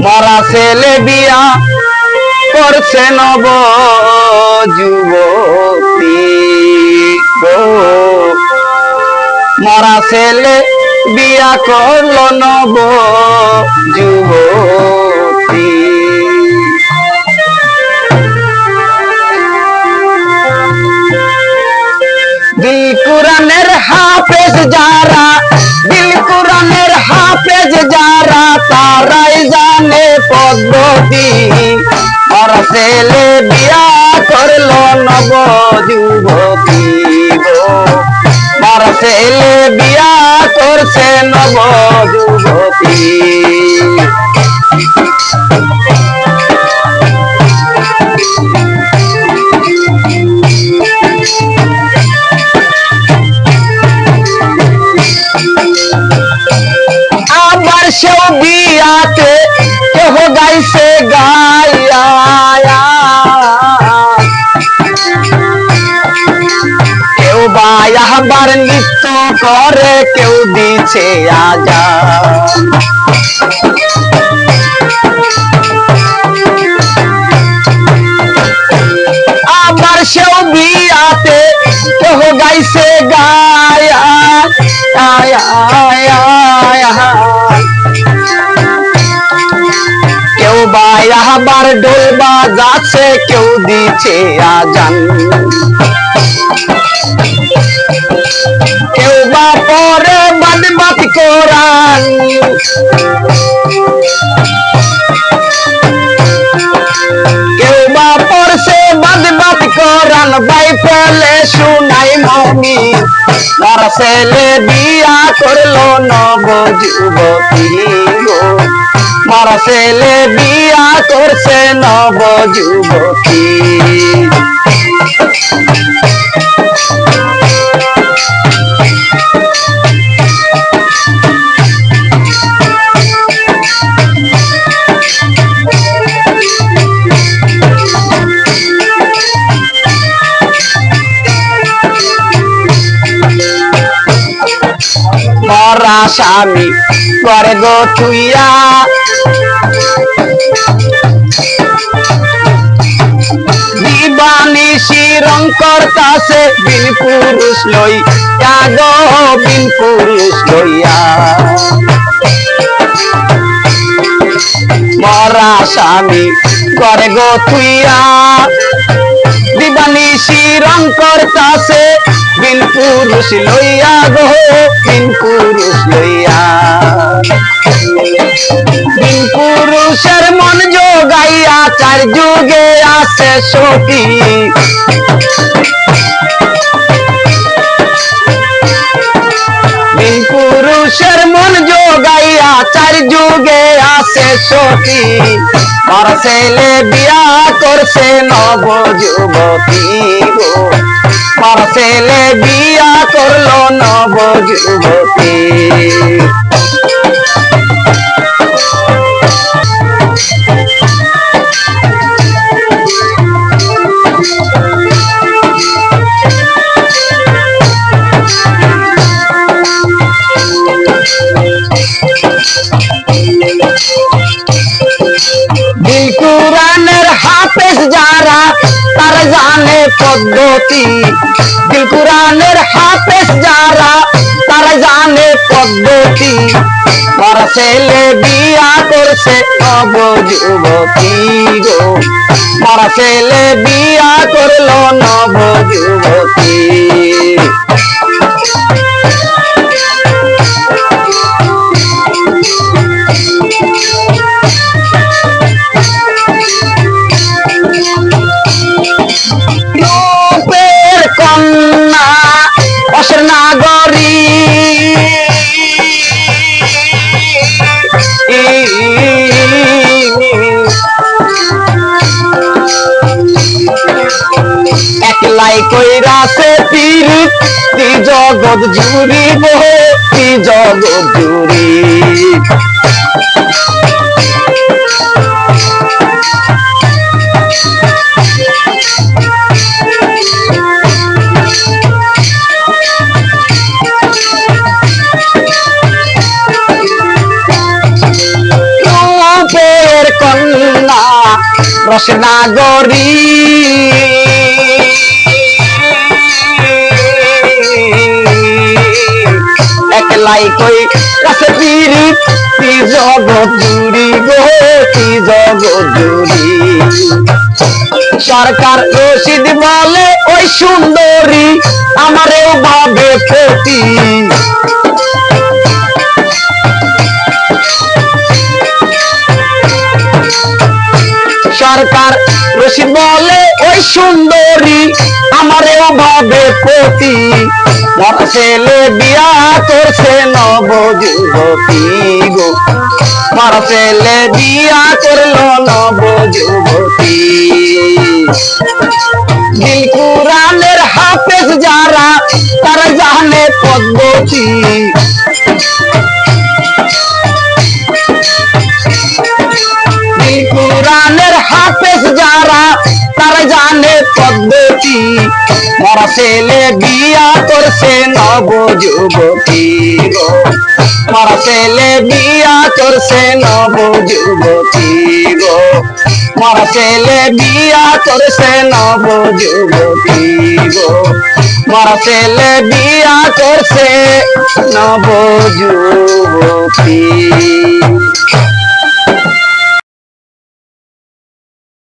মরা ছেলে বিয়া করছে নব যুবতী গো, মরা ছেলে বিয়া করলো নব যুবতী। দিল কুরআনের হাফেজ যারা, দিল কুরআনের হাফেজ যারা, তারাই জানে পদ্ধতি। মরা ছেলে বিয়া করলো নব যুবতী গো, মরা ছেলে বিয়া করছে নব যুবতী। আবার সেও বিয়াতে কেহ গাইছে গায়া, কেউ বা আবার নৃত্য করে, কেউ দিছে আজান। আবার সেও বিয়াতে কেহ গাইছে গায়া, কেউ বা আবার ঢোল বাজাচ্ছে, কেউ দিচ্ছে আজান। কেউ বা পরে বাদ কোরআন, কেউ বা পড়ছে বাদ কোরআন, বাই ফেলে শুনাই মমি। মরা ছেলে বিয়া করলো নব যুবতী গো, মরা ছেলে বিয়া করছে নব যুবতী। মরা স্বামী করে গো থুইয়া, দিবানিশি রং করতাছে বিন পুরুষ লইয়া গো, বিন পুরুষ লইয়া। মরা স্বামী করে গো থুইয়া, দিবানিশি রং করতাছে বিন পুরুষ লইয়া গো, বিন পুরুষ লইয়া। বিন পুরুষের মন যোগাইয়া চার যুগে আছে সখী। বিন পুরুষের মন যোগাইয়া চার যুগে আছে সখী। মরা ছেলে বিয়া করছে নব যুবতী গো, মরা ছেলে বিয়া করলো নব যুবতী। দিল কুরআনের হাফেজ যারা, তারা জানে পদ্ধতি। দিল কুরআনের হাফেজ যারা, তারা জানে পদ্ধতি। মরা ছেলে বিয়া করছে নব যুবতী গো, মরা ছেলে বিয়া করলো নব যুবতী। রূপের কন্যা অসর নাগরী, একলাই কইরাছে পীড়িত জগৎ জুড়ি মোহে, জগৎ জুড়ি। রসনাগরী একলাই কই কাছে পিরিত কি জগৎ জুড়ি গো কি জগৎ জুড়ি সরকার রশিদ বলে ওই সুন্দরী আমারেও ভাবে প্রতি সরকার রশিদ বলে ওই সুন্দরী আমারেও ভাবে প্রতি মরা ছেলে বিয়া করছে নব যুবতী গো মরা ছেলে বিয়া করলো নব যুবতী দিল কুরআনের হাফেজ যারা তারা জানে পদ্ধতি দিল কুরআনের হাফেজ যারা তারা জানে পদ্ধতি মরা ছেলে বিয়া করছে নব যুবতী গো মরা ছেলে বিয়া করছে নব যুবতী গো মরা ছেলে বিয়া করছে নব যুবতী গো মরা ছেলে বিয়া করছে নব যুবতী